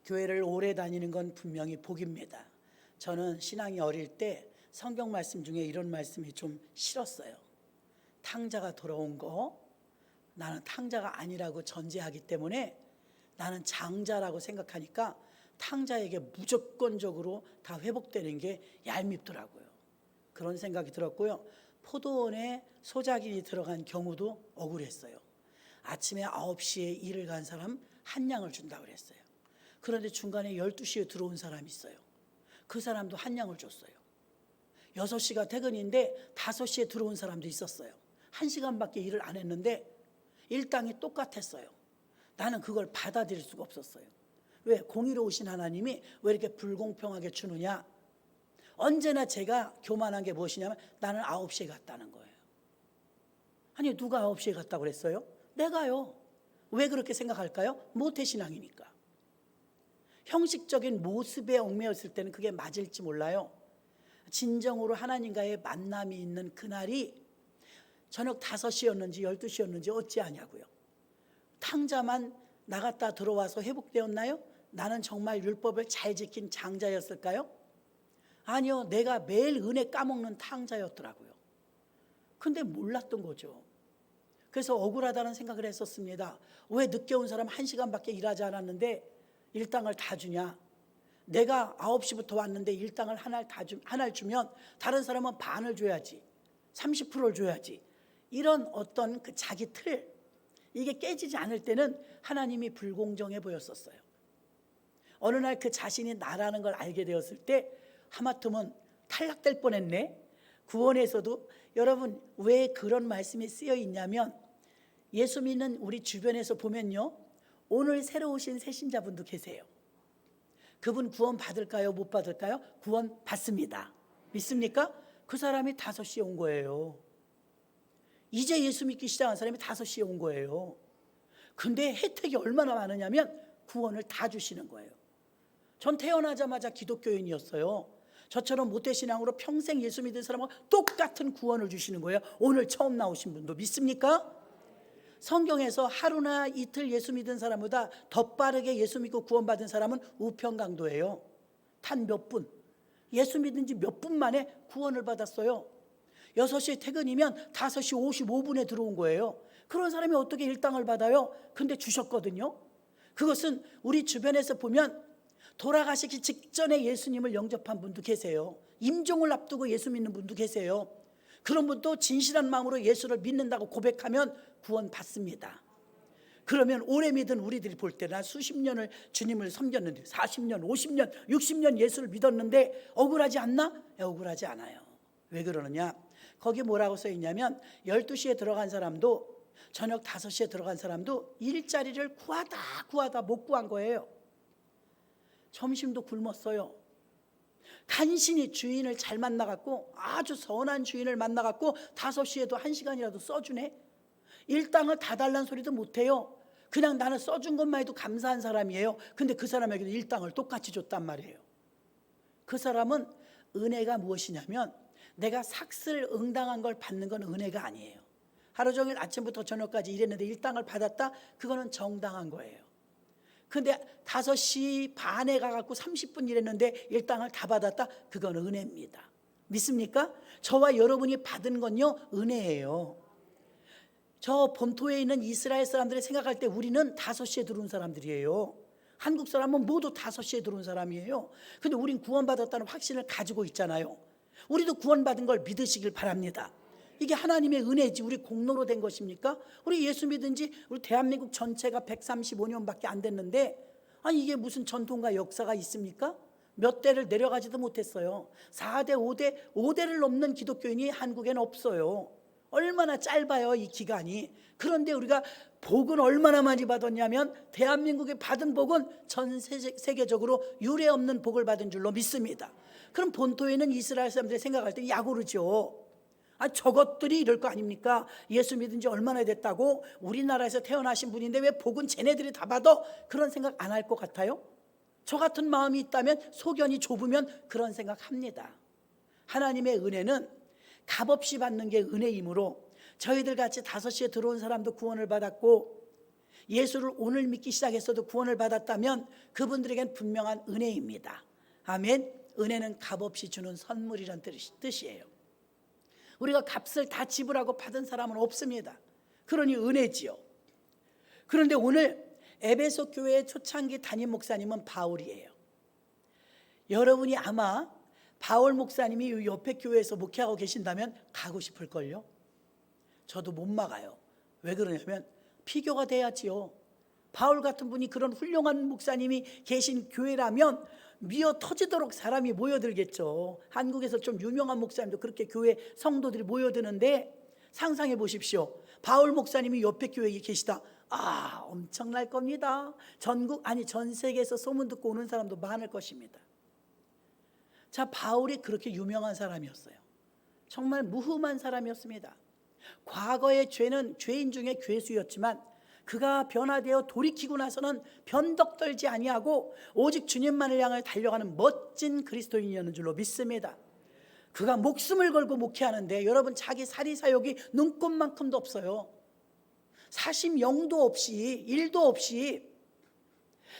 교회를 오래 다니는 건 분명히 복입니다. 저는 신앙이 어릴 때 성경 말씀 중에 이런 말씀이 좀 싫었어요. 탕자가 돌아온 거, 나는 탕자가 아니라고 전제하기 때문에 나는 장자라고 생각하니까 탕자에게 무조건적으로 다 회복되는 게 얄밉더라고요. 그런 생각이 들었고요. 포도원에 소작인이 들어간 경우도 억울했어요. 아침에 9시에 일을 간 사람 한 양을 준다고 그랬어요. 그런데 중간에 12시에 들어온 사람이 있어요. 그 사람도 한 양을 줬어요. 6시가 퇴근인데 5시에 들어온 사람도 있었어요. 1시간밖에 일을 안 했는데 일당이 똑같았어요. 나는 그걸 받아들일 수가 없었어요. 왜? 공의로우신 하나님이 왜 이렇게 불공평하게 주느냐? 언제나 제가 교만한 게 무엇이냐면 나는 9시에 갔다는 거예요. 아니, 누가 9시에 갔다고 그랬어요? 내가요. 왜 그렇게 생각할까요? 모태신앙이니까. 형식적인 모습에 얽매였을 때는 그게 맞을지 몰라요. 진정으로 하나님과의 만남이 있는 그날이 저녁 5시였는지 12시였는지 어찌하냐고요. 탕자만 나갔다 들어와서 회복되었나요? 나는 정말 율법을 잘 지킨 장자였을까요? 아니요, 내가 매일 은혜 까먹는 탕자였더라고요. 근데 몰랐던 거죠. 그래서 억울하다는 생각을 했었습니다. 왜 늦게 온 사람 1시간밖에 일하지 않았는데 일당을 다 주냐? 내가 9시부터 왔는데 일당을 하나를 주면 다른 사람은 반을 줘야지, 30%를 줘야지. 이런 어떤 그 자기 틀, 이게 깨지지 않을 때는 하나님이 불공정해 보였었어요. 어느 날 그 자신이 나라는 걸 알게 되었을 때 하마터면 탈락될 뻔했네. 구원에서도 여러분 왜 그런 말씀이 쓰여 있냐면 예수 믿는 우리 주변에서 보면요, 오늘 새로 오신 새신자분도 계세요. 그분 구원 받을까요? 못 받을까요? 구원 받습니다. 믿습니까? 그 사람이 5시에 온 거예요. 이제 예수 믿기 시작한 사람이 5시에 온 거예요. 근데 혜택이 얼마나 많으냐면 구원을 다 주시는 거예요. 전 태어나자마자 기독교인이었어요. 저처럼 모태신앙으로 평생 예수 믿은 사람하고 똑같은 구원을 주시는 거예요. 오늘 처음 나오신 분도 믿습니까? 성경에서 하루나 이틀 예수 믿은 사람보다 더 빠르게 예수 믿고 구원받은 사람은 우평강도예요. 단 몇 분, 예수 믿은 지 몇 분 만에 구원을 받았어요. 6시에 퇴근이면 5시 55분에 들어온 거예요. 그런 사람이 어떻게 일당을 받아요? 근데 주셨거든요. 그것은 우리 주변에서 보면 돌아가시기 직전에 예수님을 영접한 분도 계세요. 임종을 앞두고 예수 믿는 분도 계세요. 그런 분도 진실한 마음으로 예수를 믿는다고 고백하면 구원 받습니다. 그러면 오래 믿은 우리들이 볼 때나 수십 년을 주님을 섬겼는데 40년, 50년, 60년 예수를 믿었는데 억울하지 않나? 억울하지 않아요. 왜 그러느냐? 거기 뭐라고 써 있냐면 12시에 들어간 사람도 저녁 5시에 들어간 사람도 일자리를 구하다 못 구한 거예요. 점심도 굶었어요. 간신히 주인을 잘 만나갖고 아주 선한 주인을 만나갖고 5시에도 1시간이라도 써주네. 일당을 다 달라는 소리도 못해요. 그냥 나는 써준 것만 해도 감사한 사람이에요. 근데 그 사람에게도 일당을 똑같이 줬단 말이에요. 그 사람은 은혜가 무엇이냐면 내가 삭슬 응당한 걸 받는 건 은혜가 아니에요. 하루 종일 아침부터 저녁까지 일했는데 일당을 받았다? 그거는 정당한 거예요. 근데 5시 반에 가갖고 30분 일했는데 일당을 다 받았다? 그건 은혜입니다. 믿습니까? 저와 여러분이 받은 건요, 은혜예요. 저 본토에 있는 이스라엘 사람들이 생각할 때 우리는 5시에 들어온 사람들이에요. 한국 사람은 모두 5시에 들어온 사람이에요. 근데 우린 구원받았다는 확신을 가지고 있잖아요. 우리도 구원받은 걸 믿으시길 바랍니다. 이게 하나님의 은혜지 우리 공로로 된 것입니까? 우리 예수 믿은 지 우리 대한민국 전체가 135년밖에 안 됐는데 아니 이게 무슨 전통과 역사가 있습니까? 몇 대를 내려가지도 못했어요. 4대, 5대를 넘는 기독교인이 한국엔 없어요. 얼마나 짧아요 이 기간이. 그런데 우리가 복은 얼마나 많이 받았냐면 대한민국에 받은 복은 전 세계적으로 유례 없는 복을 받은 줄로 믿습니다. 그럼 본토에는 이스라엘 사람들이 생각할 때 야구르죠. 저것들이 이럴 거 아닙니까? 예수 믿은 지 얼마나 됐다고 우리나라에서 태어나신 분인데 왜 복은 쟤네들이 다 받아? 그런 생각 안 할 것 같아요? 저 같은 마음이 있다면 소견이 좁으면 그런 생각합니다. 하나님의 은혜는 값없이 받는 게 은혜이므로 저희들 같이 5시에 들어온 사람도 구원을 받았고 예수를 오늘 믿기 시작했어도 구원을 받았다면 그분들에겐 분명한 은혜입니다. 아멘. 은혜는 값없이 주는 선물이란 뜻이에요. 우리가 값을 다 지불하고 받은 사람은 없습니다. 그러니 은혜지요. 그런데 오늘 에베소 교회의 초창기 담임 목사님은 바울이에요. 여러분이 아마 바울 목사님이 옆에 교회에서 목회하고 계신다면 가고 싶을걸요. 저도 못 막아요. 왜 그러냐면 비교가 돼야지요. 바울 같은 분이 그런 훌륭한 목사님이 계신 교회라면 미어 터지도록 사람이 모여들겠죠. 한국에서 좀 유명한 목사님도 그렇게 교회 성도들이 모여드는데 상상해 보십시오. 바울 목사님이 옆에 교회에 계시다. 엄청날 겁니다. 전 세계에서 소문 듣고 오는 사람도 많을 것입니다. 자, 바울이 그렇게 유명한 사람이었어요. 정말 무흠한 사람이었습니다. 과거의 죄는 죄인 중에 괴수였지만 그가 변화되어 돌이키고 나서는 변덕떨지 아니하고 오직 주님만을 향해 달려가는 멋진 그리스도인이었는 줄로 믿습니다. 그가 목숨을 걸고 목회하는데 여러분 자기 사리사욕이 눈꼽만큼도 없어요. 사심 영도 없이 일도 없이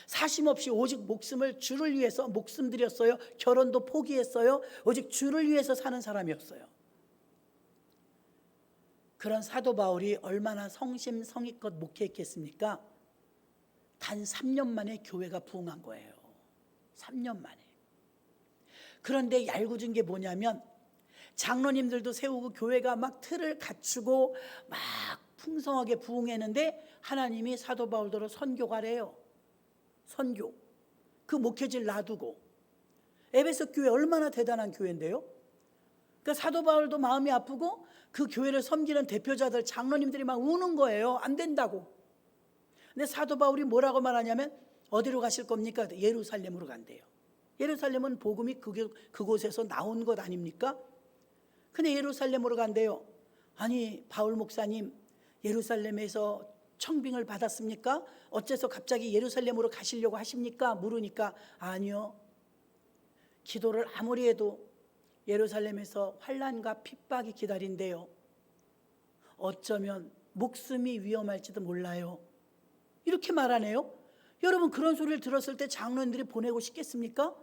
사심 없이 오직 목숨을 주를 위해서 목숨 드렸어요. 결혼도 포기했어요. 오직 주를 위해서 사는 사람이었어요. 그런 사도 바울이 얼마나 성심성의껏 목회했겠습니까? 단 3년 만에 교회가 부흥한 거예요. 3년 만에. 그런데 얄궂은 게 뭐냐면 장로님들도 세우고 교회가 막 틀을 갖추고 막 풍성하게 부흥했는데 하나님이 사도 바울더러 선교가래요. 선교. 그 목회지를 놔두고. 에베소 교회 얼마나 대단한 교회인데요. 그러니까 사도 바울도 마음이 아프고 그 교회를 섬기는 대표자들 장로님들이 막 우는 거예요. 안 된다고. 근데 사도 바울이 뭐라고 말하냐면 어디로 가실 겁니까? 예루살렘으로 간대요. 예루살렘은 복음이 그곳에서 나온 것 아닙니까? 근데 예루살렘으로 간대요. 아니 바울 목사님 예루살렘에서 청빙을 받았습니까? 어째서 갑자기 예루살렘으로 가시려고 하십니까? 물으니까 아니요. 기도를 아무리 해도 예루살렘에서 환난과 핍박이 기다린대요. 어쩌면 목숨이 위험할지도 몰라요. 이렇게 말하네요. 여러분 그런 소리를 들었을 때 장로님들이 보내고 싶겠습니까?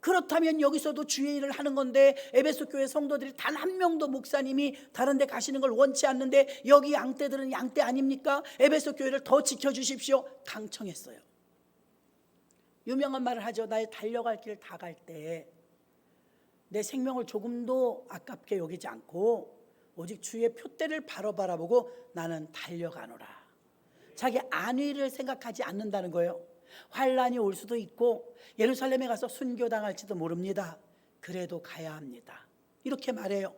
그렇다면 여기서도 주의 일을 하는 건데 에베소 교회 성도들이 단 한 명도 목사님이 다른 데 가시는 걸 원치 않는데 여기 양떼들은 양떼 아닙니까? 에베소 교회를 더 지켜주십시오. 강청했어요. 유명한 말을 하죠. 나의 달려갈 길 다 갈 때 내 생명을 조금도 아깝게 여기지 않고 오직 주의 표대를 바로 바라보고 나는 달려가노라. 자기 안위를 생각하지 않는다는 거예요. 환란이 올 수도 있고 예루살렘에 가서 순교당할지도 모릅니다. 그래도 가야 합니다. 이렇게 말해요.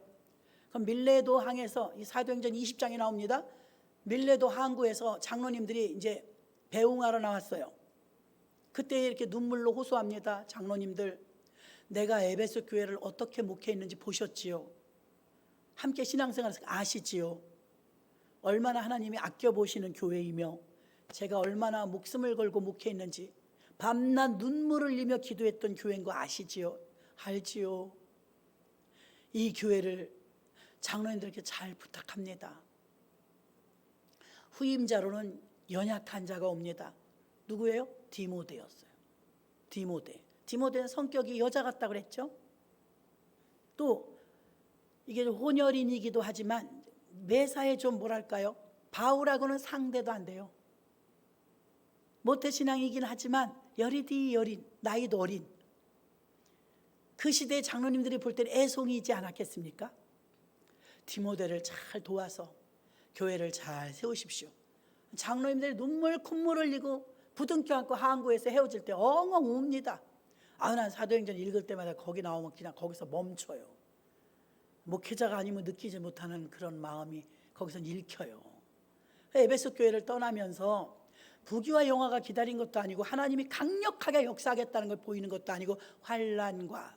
그럼 밀레도 항에서 이 사도행전 20장에 나옵니다. 밀레도 항구에서 장로님들이 이제 배웅하러 나왔어요. 그때 이렇게 눈물로 호소합니다. 장로님들, 내가 에베소 교회를 어떻게 목회했는지 보셨지요? 함께 신앙생활에서 아시지요? 얼마나 하나님이 아껴보시는 교회이며 제가 얼마나 목숨을 걸고 목회했는지 밤낮 눈물을 흘리며 기도했던 교회인 거 아시지요? 알지요? 이 교회를 장로님들께 잘 부탁합니다. 후임자로는 연약한 자가 옵니다. 누구예요? 디모데였어요. 디모데는 성격이 여자 같다고 그랬죠. 또 이게 혼혈인이기도 하지만 매사에 좀 뭐랄까요, 바울하고는 상대도 안 돼요. 모태신앙이긴 하지만 여리디 여린, 나이도 어린 그 시대의 장로님들이 볼 때는 애송이지 않았겠습니까? 디모데를 잘 도와서 교회를 잘 세우십시오. 장로님들이 눈물 콧물 흘리고 부둥켜 안고 항구에서 헤어질 때 엉엉 웁니다. 난 사도행전 읽을 때마다 거기 나오면 그냥 거기서 멈춰요. 목회자가 아니면 느끼지 못하는 그런 마음이 거기서 읽혀요. 에베소 교회를 떠나면서 부귀와 영화가 기다린 것도 아니고 하나님이 강력하게 역사하겠다는 걸 보이는 것도 아니고 환난과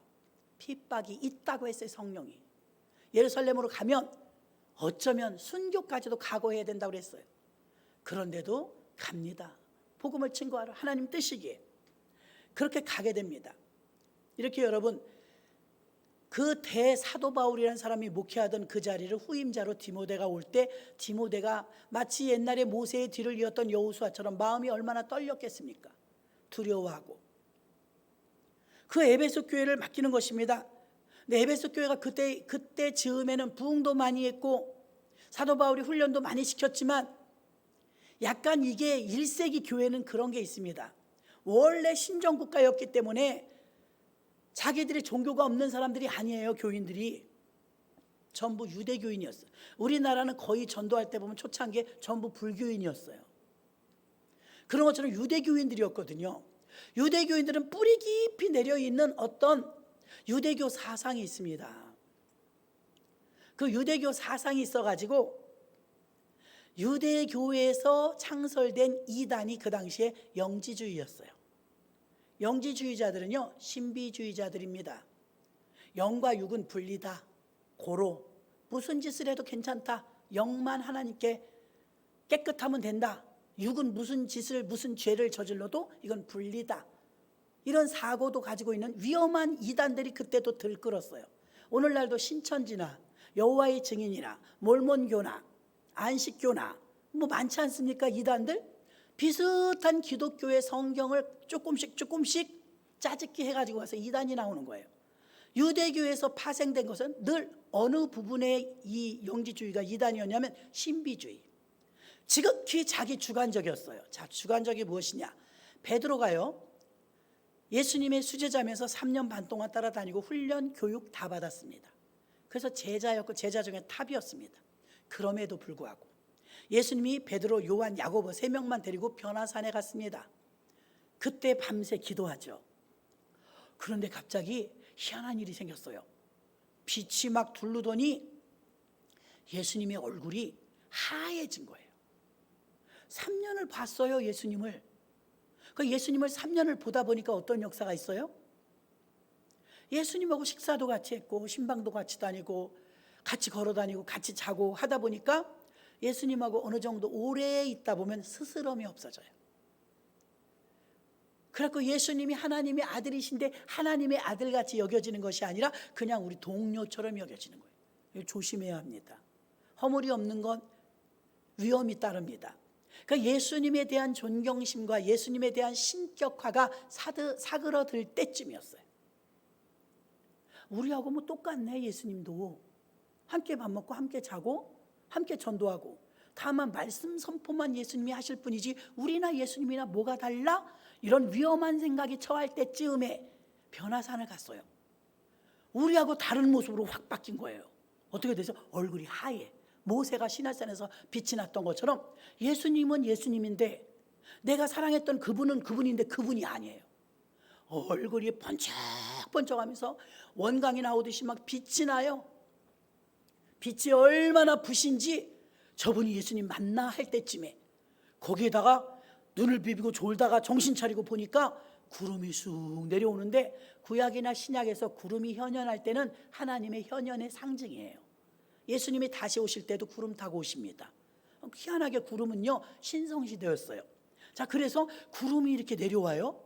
핍박이 있다고 했어요. 성령이 예루살렘으로 가면 어쩌면 순교까지도 각오해야 된다고 그랬어요. 그런데도 갑니다. 복음을 증거하러 하나님 뜻이기에 그렇게 가게 됩니다. 이렇게 여러분 그 대사도 바울이라는 사람이 목회하던 그 자리를 후임자로 디모데가 올 때 디모데가 마치 옛날에 모세의 뒤를 이었던 여호수아처럼 마음이 얼마나 떨렸겠습니까? 두려워하고 그 에베소 교회를 맡기는 것입니다. 근데 에베소 교회가 그때 즈음에는 부흥도 많이 했고 사도 바울이 훈련도 많이 시켰지만 약간 이게 1세기 교회는 그런 게 있습니다. 원래 신정국가였기 때문에 자기들이 종교가 없는 사람들이 아니에요. 교인들이 전부 유대교인이었어요. 우리나라는 거의 전도할 때 보면 초창기에 전부 불교인이었어요. 그런 것처럼 유대교인들이었거든요. 유대교인들은 뿌리 깊이 내려있는 어떤 유대교 사상이 있습니다. 그 유대교 사상이 있어가지고 유대교에서 창설된 이단이 그 당시에 영지주의였어요. 영지주의자들은요 신비주의자들입니다. 영과 육은 분리다. 고로 무슨 짓을 해도 괜찮다. 영만 하나님께 깨끗하면 된다. 육은 무슨 짓을 무슨 죄를 저질러도 이건 분리다. 이런 사고도 가지고 있는 위험한 이단들이 그때도 들끓었어요. 오늘날도 신천지나 여호와의 증인이나 몰몬교나 안식교나 뭐 많지 않습니까? 이단들 비슷한 기독교의 성경을 조금씩 짜집기 해가지고 와서 이단이 나오는 거예요. 유대교에서 파생된 것은 늘 어느 부분에 이 영지주의가 이단이었냐면 신비주의. 지극히 자기 주관적이었어요. 자, 주관적이 무엇이냐? 베드로가요 예수님의 수제자면서 3년 반 동안 따라다니고 훈련 교육 다 받았습니다. 그래서 제자였고 제자 중에 탑이었습니다. 그럼에도 불구하고 예수님이 베드로, 요한, 야고보 3명만 데리고 변화산에 갔습니다. 그때 밤새 기도하죠. 그런데 갑자기 희한한 일이 생겼어요. 빛이 막 둘르더니 예수님의 얼굴이 하얘진 거예요. 3년을 봤어요, 예수님을. 그 예수님을 3년을 보다 보니까 어떤 역사가 있어요? 예수님하고 식사도 같이 했고 신방도 같이 다니고 같이 걸어다니고 같이 자고 하다 보니까 예수님하고 어느 정도 오래 있다 보면 스스럼이 없어져요. 그래서 예수님이 하나님의 아들이신데 하나님의 아들같이 여겨지는 것이 아니라 그냥 우리 동료처럼 여겨지는 거예요. 이거 조심해야 합니다. 허물이 없는 건 위험이 따릅니다. 그러니까 예수님에 대한 존경심과 예수님에 대한 신격화가 사그러들 때쯤이었어요. 우리하고 뭐 똑같네. 예수님도 함께 밥 먹고 함께 자고 함께 전도하고 다만 말씀 선포만 예수님이 하실 뿐이지 우리나 예수님이나 뭐가 달라? 이런 위험한 생각이 처할 때쯤에 변화산을 갔어요. 우리하고 다른 모습으로 확 바뀐 거예요. 어떻게 되죠? 얼굴이 하얘. 모세가 시내산에서 빛이 났던 것처럼 예수님은 예수님인데 내가 사랑했던 그분은 그분인데 그분이 아니에요. 얼굴이 번쩍번쩍하면서 원광이 나오듯이 막 빛이 나요. 빛이 얼마나 부신지 저분이 예수님 맞나 할 때쯤에 거기에다가 눈을 비비고 졸다가 정신 차리고 보니까 구름이 쑥 내려오는데 구약이나 신약에서 구름이 현현할 때는 하나님의 현현의 상징이에요. 예수님이 다시 오실 때도 구름 타고 오십니다. 희한하게 구름은요 신성시대였어요. 자, 그래서 구름이 이렇게 내려와요.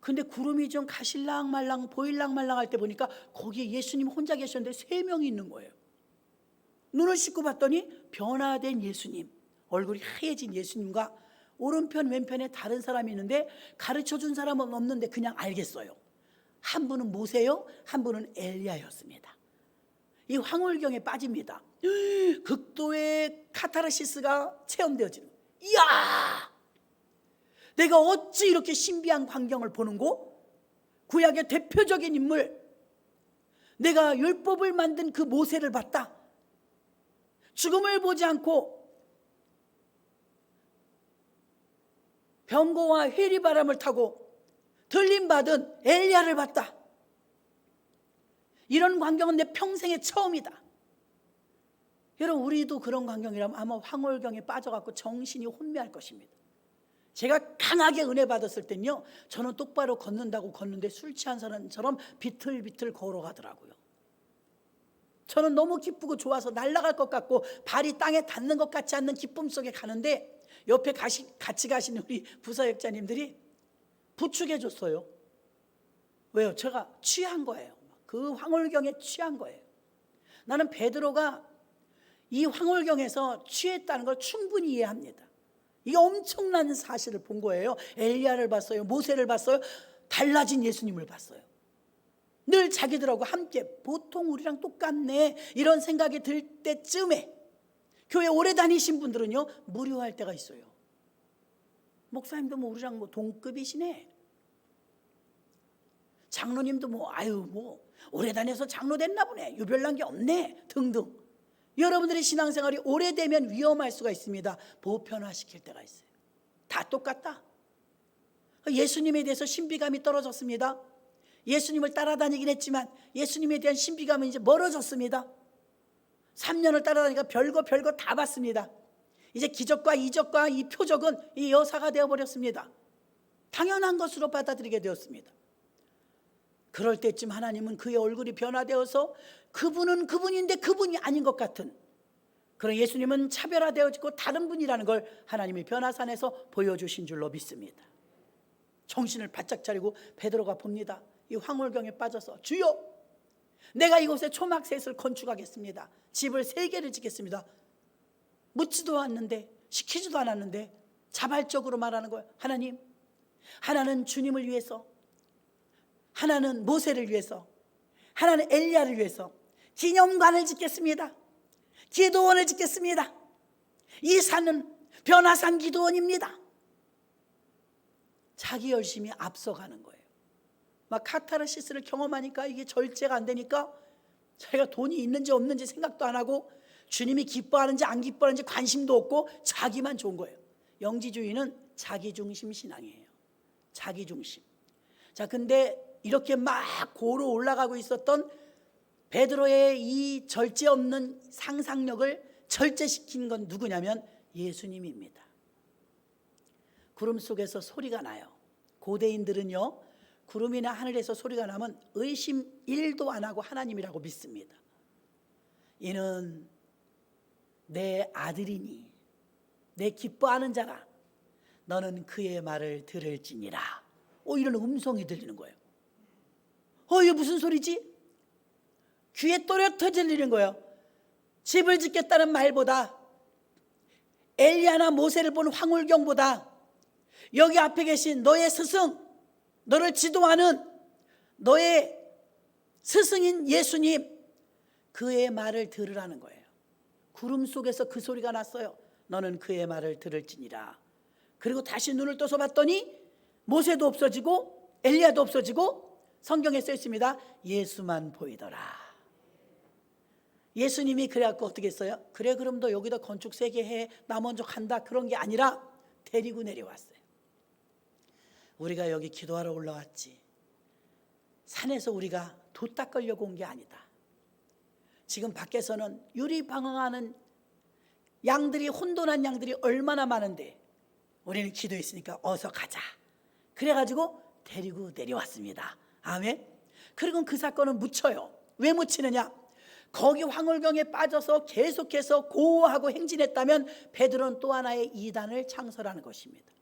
근데 구름이 좀 가실랑 말랑 보일랑 말랑 할 때 보니까 거기에 예수님 혼자 계셨는데 3명이 있는 거예요. 눈을 씻고 봤더니 변화된 예수님, 얼굴이 하얘진 예수님과 오른편 왼편에 다른 사람이 있는데 가르쳐준 사람은 없는데 그냥 알겠어요. 한 분은 모세요, 한 분은 엘리야였습니다. 이 황홀경에 빠집니다. 극도의 카타르시스가 체험되어지는, 이야, 내가 어찌 이렇게 신비한 광경을 보는고? 구약의 대표적인 인물, 내가 율법을 만든 그 모세를 봤다. 죽음을 보지 않고 병거와 회리바람을 타고 들림받은 엘리야를 봤다. 이런 광경은 내 평생의 처음이다. 여러분, 우리도 그런 광경이라면 아마 황홀경에 빠져갖고 정신이 혼미할 것입니다. 제가 강하게 은혜 받았을 땐요, 저는 똑바로 걷는다고 걷는데 술 취한 사람처럼 비틀비틀 걸어가더라고요. 저는 너무 기쁘고 좋아서 날아갈 것 같고 발이 땅에 닿는 것 같지 않는 기쁨 속에 가는데 옆에 같이 가시는 우리 부사역자님들이 부축해 줬어요. 왜요? 제가 취한 거예요. 그 황홀경에 취한 거예요. 나는 베드로가 이 황홀경에서 취했다는 걸 충분히 이해합니다. 이게 엄청난 사실을 본 거예요. 엘리야를 봤어요. 모세를 봤어요. 달라진 예수님을 봤어요. 늘 자기들하고 함께, 보통 우리랑 똑같네 이런 생각이 들 때쯤에 교회 오래 다니신 분들은요, 무료할 때가 있어요. 목사님도 뭐 우리랑 뭐 동급이시네. 장로님도 뭐 오래 다녀서 장로 됐나 보네. 유별난 게 없네 등등. 여러분들의 신앙생활이 오래되면 위험할 수가 있습니다. 보편화시킬 때가 있어요. 다 똑같다. 예수님에 대해서 신비감이 떨어졌습니다. 예수님을 따라다니긴 했지만 예수님에 대한 신비감은 이제 멀어졌습니다. 3년을 따라다니까 별거 다 봤습니다. 이제 기적과 이적과 이 표적은 이 여사가 되어버렸습니다. 당연한 것으로 받아들이게 되었습니다. 그럴 때쯤 하나님은 그의 얼굴이 변화되어서 그분은 그분인데 그분이 아닌 것 같은, 그런 예수님은 차별화되어지고 다른 분이라는 걸 하나님이 변화산에서 보여주신 줄로 믿습니다. 정신을 바짝 차리고 베드로가 봅니다. 이 황홀경에 빠져서 주여, 내가 이곳에 초막셋을 건축하겠습니다. 집을 3개를 짓겠습니다. 묻지도 않는데, 시키지도 않았는데 자발적으로 말하는 거예요. 하나님, 하나는 주님을 위해서, 하나는 모세를 위해서, 하나는 엘리야를 위해서 기념관을 짓겠습니다. 기도원을 짓겠습니다. 이 산은 변화산 기도원입니다. 자기 열심히 앞서가는 거예요. 막 카타르시스를 경험하니까 이게 절제가 안 되니까 자기가 돈이 있는지 없는지 생각도 안 하고 주님이 기뻐하는지 안 기뻐하는지 관심도 없고 자기만 좋은 거예요. 영지주의는 자기중심 신앙이에요. 자기중심. 자, 근데 이렇게 막 고로 올라가고 있었던 베드로의 이 절제 없는 상상력을 절제시킨 건 누구냐면 예수님입니다. 구름 속에서 소리가 나요. 고대인들은요, 구름이나 하늘에서 소리가 나면 의심 1도 안 하고 하나님이라고 믿습니다. 이는 내 아들이니 내 기뻐하는 자라, 너는 그의 말을 들을지니라. 이런 음성이 들리는 거예요. 이게 무슨 소리지? 귀에 또렷해 들리는 거예요. 집을 짓겠다는 말보다, 엘리야나 모세를 본 황홀경보다 여기 앞에 계신 너의 스승, 너를 지도하는 너의 스승인 예수님, 그의 말을 들으라는 거예요. 구름 속에서 그 소리가 났어요. 너는 그의 말을 들을지니라. 그리고 다시 눈을 떠서 봤더니 모세도 없어지고 엘리야도 없어지고 성경에 써 있습니다. 예수만 보이더라. 예수님이 그래갖고 어떻게 했어요? 그래, 그럼 너 여기다 건축 3개 해, 나 먼저 간다, 그런 게 아니라 데리고 내려왔어요. 우리가 여기 기도하러 올라왔지, 산에서 우리가 도 닦으려고 온 게 아니다. 지금 밖에서는 유리방황하는 양들이, 혼돈한 양들이 얼마나 많은데 우리는 기도했으니까 어서 가자. 그래가지고 데리고 내려왔습니다. 아멘. 그리고 그 사건은 묻혀요. 왜 묻히느냐? 거기 황홀경에 빠져서 계속해서 고하고 행진했다면 베드로는 또 하나의 이단을 창설하는 것입니다.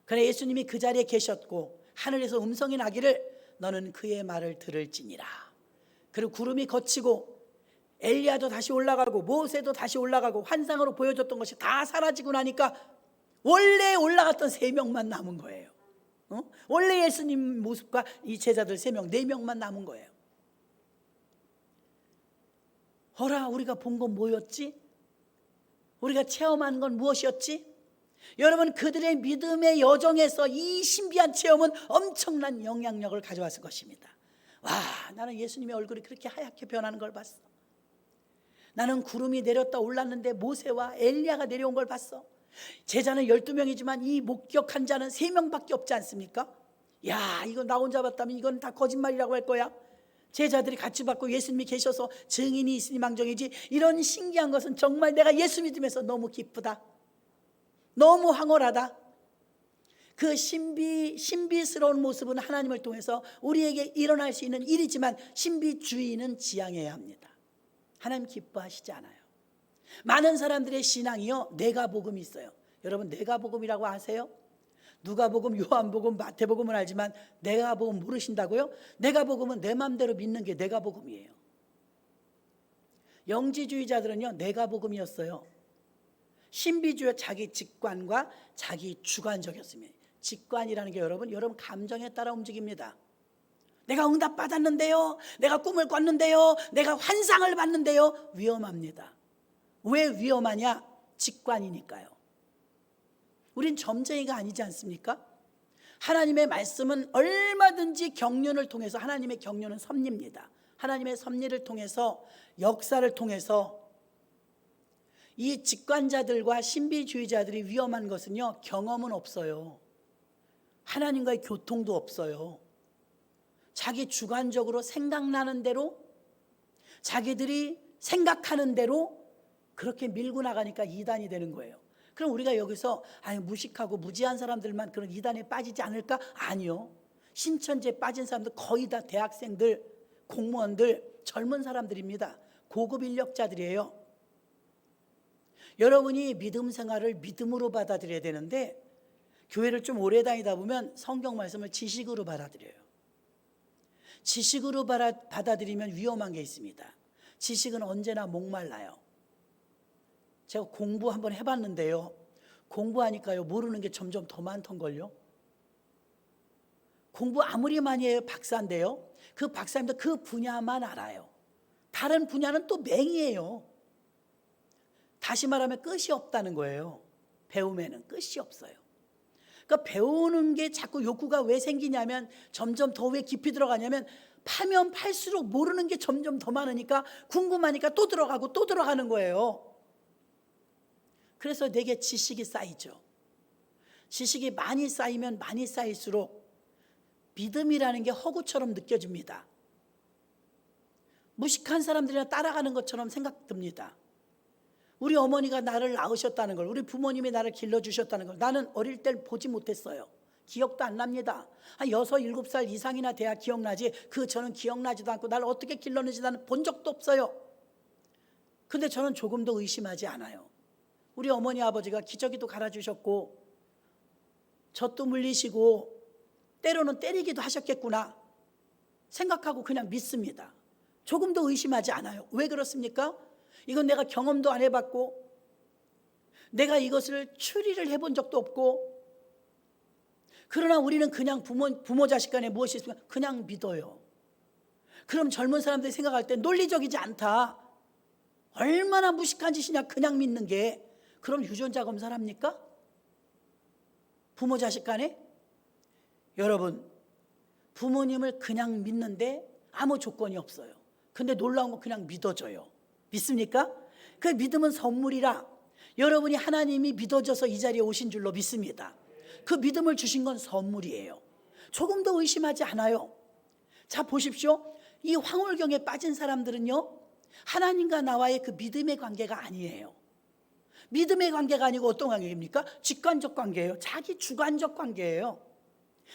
그래, 예수님이 그 자리에 계셨고 하늘에서 음성이 나기를 너는 그의 말을 들을지니라. 그리고 구름이 걷히고 엘리야도 다시 올라가고 모세도 다시 올라가고 환상으로 보여줬던 것이 다 사라지고 나니까 원래 올라갔던 3명만 남은 거예요. 원래 예수님 모습과 이 제자들 3명, 4명만 남은 거예요. 어라, 우리가 본 건 뭐였지? 우리가 체험한 건 무엇이었지? 여러분, 그들의 믿음의 여정에서 이 신비한 체험은 엄청난 영향력을 가져왔을 것입니다. 와, 나는 예수님의 얼굴이 그렇게 하얗게 변하는 걸 봤어. 나는 구름이 내렸다 올랐는데 모세와 엘리야가 내려온 걸 봤어. 제자는 12명이지만 이 목격한 자는 3명밖에 없지 않습니까? 야, 이거 나 혼자 봤다면 이건 다 거짓말이라고 할 거야. 제자들이 같이 받고 예수님이 계셔서 증인이 있으니 망정이지. 이런 신기한 것은 정말 내가 예수 믿으면서 너무 기쁘다, 너무 황홀하다. 그 신비스러운 모습은 하나님을 통해서 우리에게 일어날 수 있는 일이지만 신비주의는 지양해야 합니다. 하나님 기뻐하시지 않아요. 많은 사람들의 신앙이요, 내가 복음이 있어요. 여러분, 내가 복음이라고 아세요? 누가복음, 요한복음, 마태복음은 알지만 내가복음 모르신다고요? 내가복음은 내 맘대로 믿는 게 내가복음이에요. 영지주의자들은요, 내가복음이었어요. 신비주의 자기 직관과 자기 주관적이었습니다. 직관이라는 게 여러분 감정에 따라 움직입니다. 내가 응답 받았는데요, 내가 꿈을 꿨는데요, 내가 환상을 봤는데요. 위험합니다. 왜 위험하냐? 직관이니까요. 우린 점쟁이가 아니지 않습니까? 하나님의 말씀은 얼마든지 경륜을 통해서, 하나님의 경륜은 섭리입니다. 하나님의 섭리를 통해서, 역사를 통해서 이 직관자들과 신비주의자들이 위험한 것은요, 경험은 없어요. 하나님과의 교통도 없어요. 자기 주관적으로 생각나는 대로, 자기들이 생각하는 대로 그렇게 밀고 나가니까 이단이 되는 거예요. 그럼 우리가 여기서 무식하고 무지한 사람들만 그런 이단에 빠지지 않을까? 아니요. 신천지에 빠진 사람들 거의 다 대학생들, 공무원들, 젊은 사람들입니다. 고급 인력자들이에요. 여러분이 믿음 생활을 믿음으로 받아들여야 되는데, 교회를 좀 오래 다니다 보면 성경 말씀을 지식으로 받아들여요. 지식으로 받아들이면 위험한 게 있습니다. 지식은 언제나 목말라요. 제가 공부 한번 해봤는데요, 공부하니까요 모르는 게 점점 더 많던걸요. 공부 아무리 많이 해요 박사인데요, 그 박사님도 그 분야만 알아요. 다른 분야는 또 맹이에요. 다시 말하면 끝이 없다는 거예요. 배움에는 끝이 없어요. 그러니까 배우는 게 자꾸 욕구가 왜 생기냐면, 점점 더 왜 깊이 들어가냐면, 파면 팔수록 모르는 게 점점 더 많으니까 궁금하니까 또 들어가고 또 들어가는 거예요. 그래서 내게 지식이 쌓이죠. 지식이 많이 쌓이면 많이 쌓일수록 믿음이라는 게 허구처럼 느껴집니다. 무식한 사람들이나 따라가는 것처럼 생각됩니다. 우리 어머니가 나를 낳으셨다는 걸, 우리 부모님이 나를 길러주셨다는 걸 나는 어릴 때 보지 못했어요. 기억도 안 납니다. 한 6, 7살 이상이나 돼야 기억나지, 저는 기억나지도 않고 나를 어떻게 길렀는지 나는 본 적도 없어요. 근데 저는 조금도 의심하지 않아요. 우리 어머니 아버지가 기저귀도 갈아주셨고 젖도 물리시고 때로는 때리기도 하셨겠구나 생각하고 그냥 믿습니다. 조금도 의심하지 않아요. 왜 그렇습니까? 이건 내가 경험도 안 해봤고 내가 이것을 추리를 해본 적도 없고, 그러나 우리는 그냥 부모 자식 간에 무엇이 있으면 그냥 믿어요. 그럼 젊은 사람들이 생각할 때 논리적이지 않다, 얼마나 무식한 짓이냐 그냥 믿는 게. 그럼 유전자 검사를 합니까? 부모 자식 간에? 여러분, 부모님을 그냥 믿는데 아무 조건이 없어요. 근데 놀라운 건 그냥 믿어줘요. 믿습니까? 그 믿음은 선물이라 여러분이 하나님이 믿어져서 이 자리에 오신 줄로 믿습니다. 그 믿음을 주신 건 선물이에요. 조금도 의심하지 않아요. 자, 보십시오. 이 황홀경에 빠진 사람들은요, 하나님과 나와의 그 믿음의 관계가 아니에요. 믿음의 관계가 아니고 어떤 관계입니까? 직관적 관계예요. 자기 주관적 관계예요.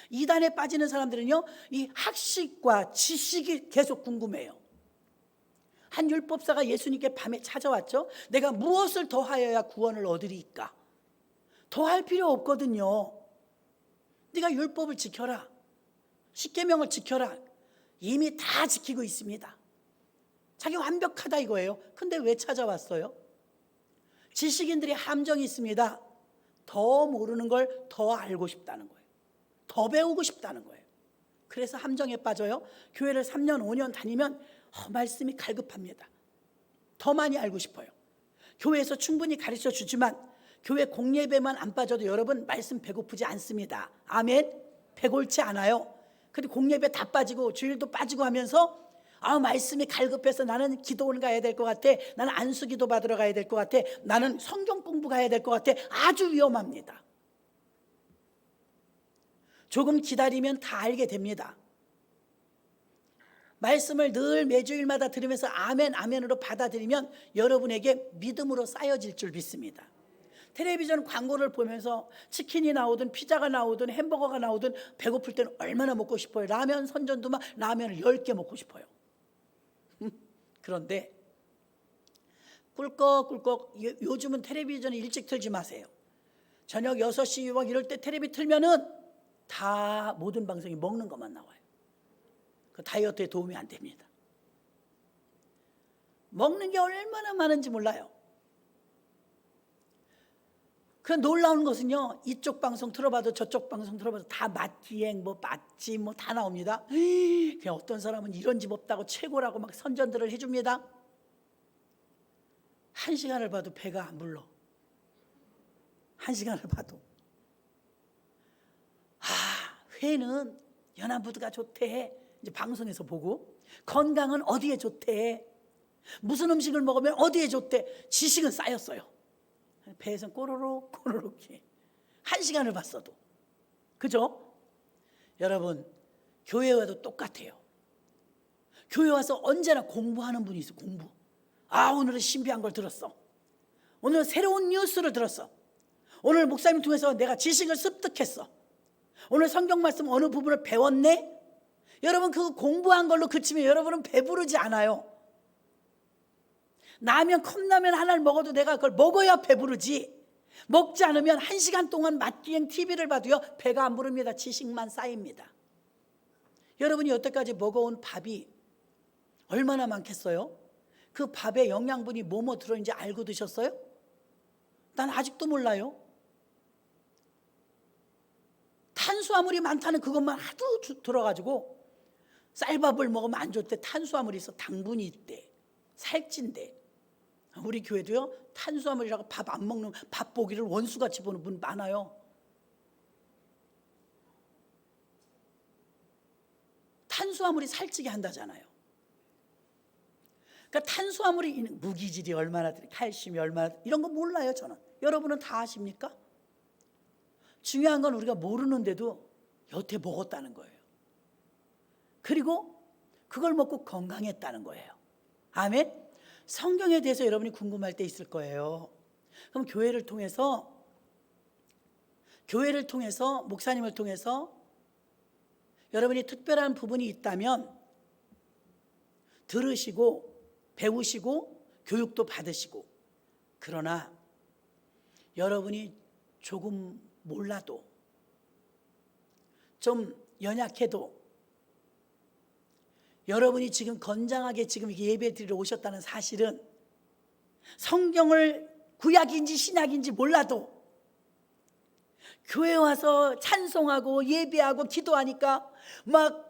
이단에 빠지는 사람들은요, 이 학식과 지식이 계속 궁금해요. 한 율법사가 예수님께 밤에 찾아왔죠. 내가 무엇을 더하여야 구원을 얻으리까? 더할 필요 없거든요. 네가 율법을 지켜라, 십계명을 지켜라. 이미 다 지키고 있습니다. 자기 완벽하다 이거예요. 근데 왜 찾아왔어요? 지식인들이 함정이 있습니다. 더 모르는 걸 더 알고 싶다는 거예요. 더 배우고 싶다는 거예요. 그래서 함정에 빠져요. 교회를 3년 5년 다니면 말씀이 갈급합니다. 더 많이 알고 싶어요. 교회에서 충분히 가르쳐 주지만 교회 공예배만 안 빠져도 여러분 말씀 배고프지 않습니다. 아멘. 배골치 않아요. 근데 공예배 다 빠지고 주일도 빠지고 하면서 말씀이 갈급해서 나는 기도원 가야 될 것 같아, 나는 안수기도 받으러 가야 될 것 같아, 나는 성경 공부 가야 될 것 같아. 아주 위험합니다. 조금 기다리면 다 알게 됩니다. 말씀을 늘 매주일마다 들으면서 아멘 아멘으로 받아들이면 여러분에게 믿음으로 쌓여질 줄 믿습니다. 텔레비전 광고를 보면서 치킨이 나오든 피자가 나오든 햄버거가 나오든 배고플 때는 얼마나 먹고 싶어요. 라면 선전도만 라면을 10개 먹고 싶어요. 그런데 꿀꺽꿀꺽 요즘은 텔레비전을 일찍 틀지 마세요. 저녁 6시 막 이럴 때 텔레비 틀면은 다 모든 방송이 먹는 것만 나와요. 그 다이어트에 도움이 안 됩니다. 먹는 게 얼마나 많은지 몰라요. 그 놀라운 것은요, 이쪽 방송 틀어봐도 저쪽 방송 틀어봐도 다 맛기행, 뭐 맛집 뭐 다 나옵니다. 그냥 어떤 사람은 이런 집 없다고 최고라고 막 선전들을 해줍니다. 1시간을 봐도 배가 안 불러. 1시간을 봐도. 회는 연안부두가 좋대. 이제 방송에서 보고. 건강은 어디에 좋대. 무슨 음식을 먹으면 어디에 좋대. 지식은 쌓였어요. 배에서 꼬르륵 꼬르륵 1시간을 봤어도. 그죠? 여러분, 교회 와도 똑같아요. 교회 와서 언제나 공부하는 분이 있어. 공부. 오늘은 신비한 걸 들었어. 오늘 새로운 뉴스를 들었어. 오늘 목사님 통해서 내가 지식을 습득했어. 오늘 성경 말씀 어느 부분을 배웠네. 여러분, 그 공부한 걸로 그치면 여러분은 배부르지 않아요. 라면, 컵라면 하나를 먹어도 내가 그걸 먹어야 배부르지. 먹지 않으면 1시간 동안 맛기행 TV를 봐도요, 배가 안 부릅니다. 지식만 쌓입니다. 여러분이 여태까지 먹어온 밥이 얼마나 많겠어요? 그 밥에 영양분이 뭐뭐 들어있는지 알고 드셨어요? 난 아직도 몰라요. 탄수화물이 많다는 그것만 하도 들어가지고 쌀밥을 먹으면 안 좋대. 탄수화물이 있어. 당분이 있대. 살찐대. 우리 교회도요, 탄수화물이라고 밥 안 먹는, 밥보기를 원수같이 보는 분 많아요. 탄수화물이 살찌게 한다잖아요. 그러니까 탄수화물이 있는 무기질이 얼마나, 칼슘이 얼마나, 이런 거 몰라요 저는. 여러분은 다 아십니까? 중요한 건 우리가 모르는데도 여태 먹었다는 거예요. 그리고 그걸 먹고 건강했다는 거예요. 아멘? 성경에 대해서 여러분이 궁금할 때 있을 거예요. 그럼 교회를 통해서 목사님을 통해서 여러분이 특별한 부분이 있다면 들으시고 배우시고 교육도 받으시고, 그러나 여러분이 조금 몰라도 좀 연약해도 여러분이 지금 건장하게 지금 예배 드리러 오셨다는 사실은 성경을 구약인지 신약인지 몰라도 교회 와서 찬송하고 예배하고 기도하니까 막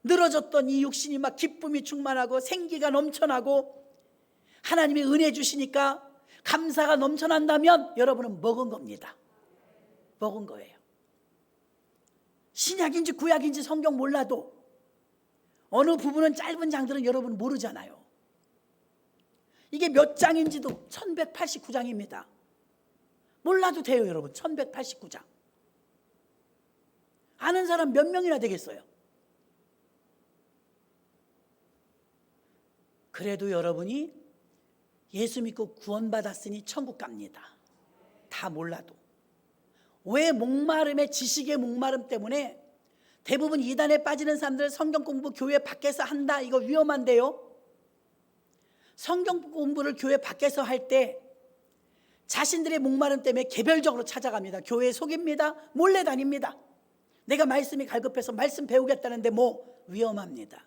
늘어졌던 이 육신이 막 기쁨이 충만하고 생기가 넘쳐나고 하나님의 은혜 주시니까 감사가 넘쳐난다면 여러분은 먹은 겁니다. 먹은 거예요. 신약인지 구약인지 성경 몰라도 어느 부분은 짧은 장들은 여러분 모르잖아요. 이게 몇 장인지도 1189장입니다. 몰라도 돼요 여러분. 1189장. 아는 사람 몇 명이나 되겠어요. 그래도 여러분이 예수 믿고 구원받았으니 천국 갑니다. 다 몰라도. 왜 목마름에, 지식의 목마름 때문에 대부분 이단에 빠지는 사람들 성경 공부 교회 밖에서 한다, 이거 위험한데요. 성경 공부를 교회 밖에서 할 때 자신들의 목마름 때문에 개별적으로 찾아갑니다. 교회에 속입니다. 몰래 다닙니다. 내가 말씀이 갈급해서 말씀 배우겠다는데 뭐 위험합니다.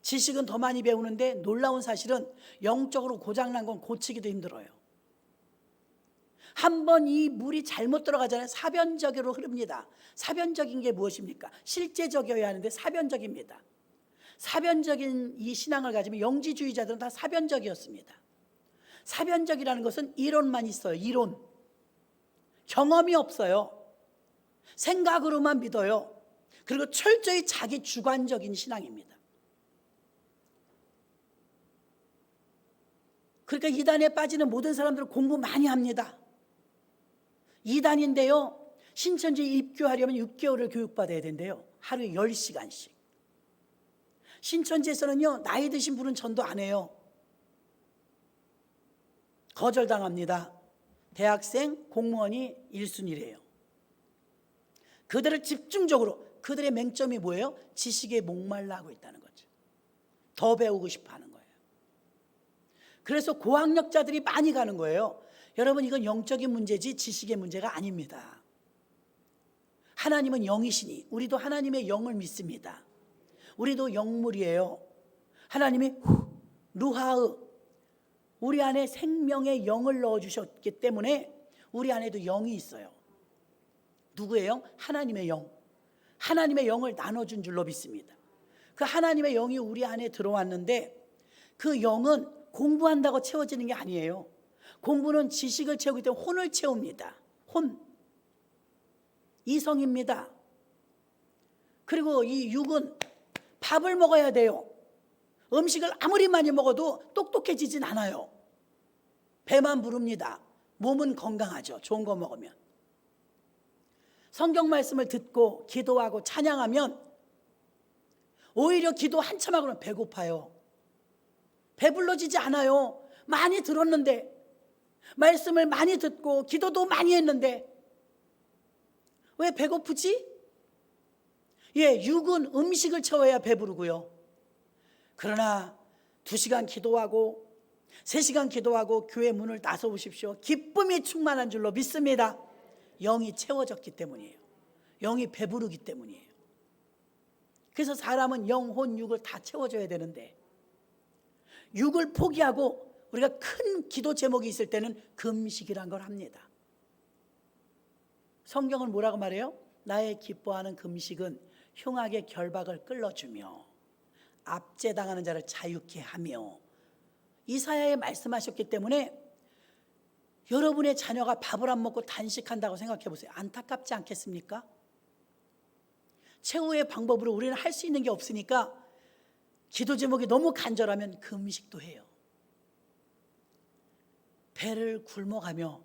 지식은 더 많이 배우는데 놀라운 사실은 영적으로 고장난 건 고치기도 힘들어요. 한번 이 물이 잘못 들어가잖아요. 사변적으로 흐릅니다. 사변적인 게 무엇입니까? 실제적이어야 하는데 사변적입니다. 사변적인 이 신앙을 가지면 영지주의자들은 다 사변적이었습니다. 사변적이라는 것은 이론만 있어요. 이론. 경험이 없어요. 생각으로만 믿어요. 그리고 철저히 자기 주관적인 신앙입니다. 그러니까 이단에 빠지는 모든 사람들은 공부 많이 합니다. 이단인데요, 신천지에 입교하려면 6개월을 교육받아야 된대요. 하루에 10시간씩. 신천지에서는요, 나이 드신 분은 전도 안 해요. 거절당합니다. 대학생, 공무원이 1순위래요. 그들을 집중적으로, 그들의 맹점이 뭐예요? 지식에 목말라 하고 있다는 거죠. 더 배우고 싶어 하는 거예요. 그래서 고학력자들이 많이 가는 거예요. 여러분, 이건 영적인 문제지 지식의 문제가 아닙니다. 하나님은 영이시니 우리도 하나님의 영을 믿습니다. 우리도 영물이에요. 하나님이 루하으, 우리 안에 생명의 영을 넣어주셨기 때문에 우리 안에도 영이 있어요. 누구의 영? 하나님의 영. 하나님의 영을 나눠준 줄로 믿습니다. 그 하나님의 영이 우리 안에 들어왔는데 그 영은 공부한다고 채워지는 게 아니에요. 공부는 지식을 채우기 때문에 혼을 채웁니다. 혼, 이성입니다. 그리고 이 육은 밥을 먹어야 돼요. 음식을 아무리 많이 먹어도 똑똑해지진 않아요. 배만 부릅니다. 몸은 건강하죠. 좋은 거 먹으면. 성경 말씀을 듣고 기도하고 찬양하면 오히려 기도 한참 하고는 배고파요. 배불러지지 않아요. 많이 들었는데, 말씀을 많이 듣고 기도도 많이 했는데 왜 배고프지? 육은 음식을 채워야 배부르고요. 그러나 2시간 기도하고 3시간 기도하고 교회 문을 나서 보십시오. 기쁨이 충만한 줄로 믿습니다. 영이 채워졌기 때문이에요. 영이 배부르기 때문이에요. 그래서 사람은 영, 혼, 육을 다 채워줘야 되는데 육을 포기하고 우리가 큰 기도 제목이 있을 때는 금식이란 걸 합니다. 성경은 뭐라고 말해요? 나의 기뻐하는 금식은 흉악의 결박을 끌어주며 압제당하는 자를 자유케 하며, 이사야에 말씀하셨기 때문에 여러분의 자녀가 밥을 안 먹고 단식한다고 생각해 보세요. 안타깝지 않겠습니까? 최후의 방법으로 우리는 할 수 있는 게 없으니까 기도 제목이 너무 간절하면 금식도 해요. 배를 굶어가며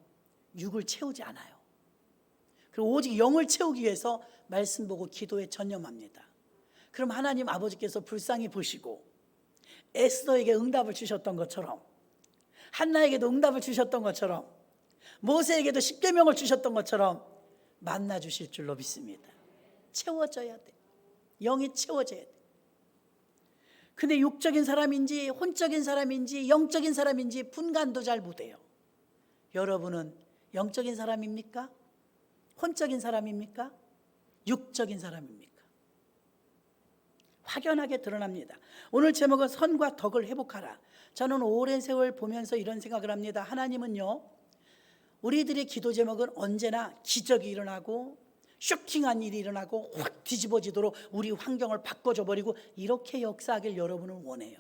육을 채우지 않아요. 그리고 오직 영을 채우기 위해서 말씀 보고 기도에 전념합니다. 그럼 하나님 아버지께서 불쌍히 보시고 에스더에게 응답을 주셨던 것처럼, 한나에게도 응답을 주셨던 것처럼, 모세에게도 십계명을 주셨던 것처럼 만나 주실 줄로 믿습니다. 채워져야 돼. 영이 채워져야 돼. 근데 육적인 사람인지 혼적인 사람인지 영적인 사람인지 분간도 잘 못해요. 여러분은 영적인 사람입니까? 혼적인 사람입니까? 육적인 사람입니까? 확연하게 드러납니다. 오늘 제목은 선과 덕을 회복하라. 저는 오랜 세월 보면서 이런 생각을 합니다. 하나님은요, 우리들의 기도 제목은 언제나 기적이 일어나고 쇼킹한 일이 일어나고 확 뒤집어지도록 우리 환경을 바꿔줘 버리고 이렇게 역사하길 여러분은 원해요.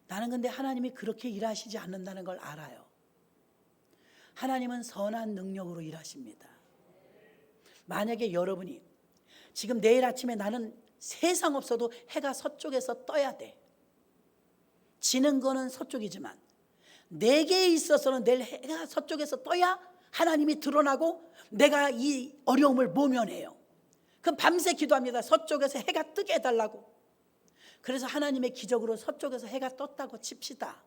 나는 근데 하나님이 그렇게 일하시지 않는다는 걸 알아요. 하나님은 선한 능력으로 일하십니다. 만약에 여러분이 지금 내일 아침에 나는 세상 없어도 해가 서쪽에서 떠야 돼, 지는 거는 서쪽이지만 내게 있어서는 내일 해가 서쪽에서 떠야 하나님이 드러나고 내가 이 어려움을 모면해요. 그럼 밤새 기도합니다. 서쪽에서 해가 뜨게 해달라고. 그래서 하나님의 기적으로 서쪽에서 해가 떴다고 칩시다.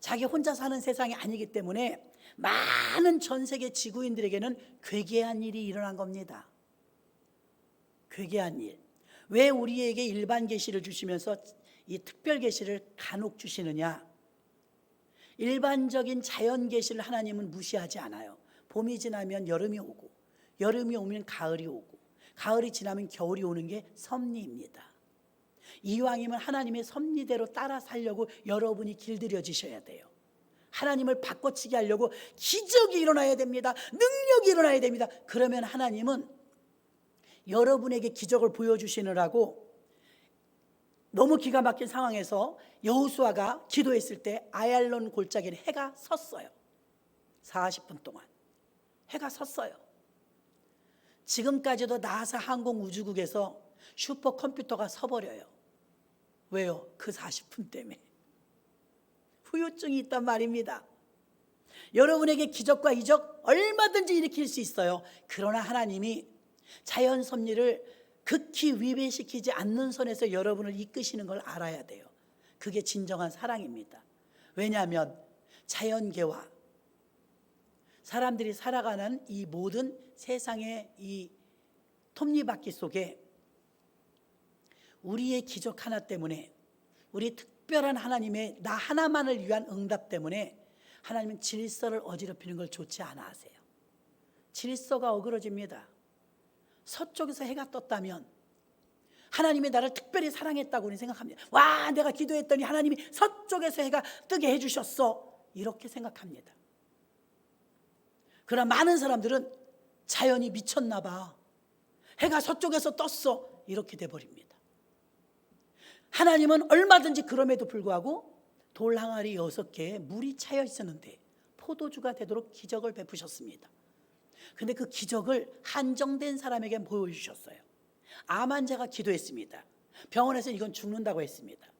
자기 혼자 사는 세상이 아니기 때문에 많은 전 세계 지구인들에게는 괴괴한 일이 일어난 겁니다. 괴괴한 일. 왜 우리에게 일반 계시를 주시면서 이 특별 계시를 간혹 주시느냐? 일반적인 자연 계시를 하나님은 무시하지 않아요. 봄이 지나면 여름이 오고, 여름이 오면 가을이 오고, 가을이 지나면 겨울이 오는 게 섭리입니다. 이왕이면 하나님의 섭리대로 따라 살려고 여러분이 길들여지셔야 돼요. 하나님을 바꿔치기 하려고 기적이 일어나야 됩니다. 능력이 일어나야 됩니다. 그러면 하나님은 여러분에게 기적을 보여주시느라고 너무 기가 막힌 상황에서 여호수아가 기도했을 때 아얄론 골짜기에 해가 섰어요. 40분 동안 해가 섰어요. 지금까지도 나사 항공우주국에서 슈퍼컴퓨터가 서버려요. 왜요? 그 40분 때문에. 후유증이 있단 말입니다. 여러분에게 기적과 이적 얼마든지 일으킬 수 있어요. 그러나 하나님이 자연 섭리를 극히 위배시키지 않는 선에서 여러분을 이끄시는 걸 알아야 돼요. 그게 진정한 사랑입니다. 왜냐하면 자연계와 사람들이 살아가는 이 모든 세상의 이 톱니바퀴 속에 우리의 기적 하나 때문에, 우리 특별한 하나님의 나 하나만을 위한 응답 때문에 하나님은 질서를 어지럽히는 걸 좋지 않아 하세요. 질서가 어그러집니다. 서쪽에서 해가 떴다면 하나님이 나를 특별히 사랑했다고 우리 생각합니다. 와, 내가 기도했더니 하나님이 서쪽에서 해가 뜨게 해주셨어, 이렇게 생각합니다. 그러나 많은 사람들은 자연이 미쳤나 봐, 해가 서쪽에서 떴어, 이렇게 돼버립니다. 하나님은 얼마든지 그럼에도 불구하고 돌 항아리 6개에 물이 차여 있었는데 포도주가 되도록 기적을 베푸셨습니다. 근데 그 기적을 한정된 사람에게 보여주셨어요. 암 환자가 기도했습니다. 병원에서 이건 죽는다고 했습니다.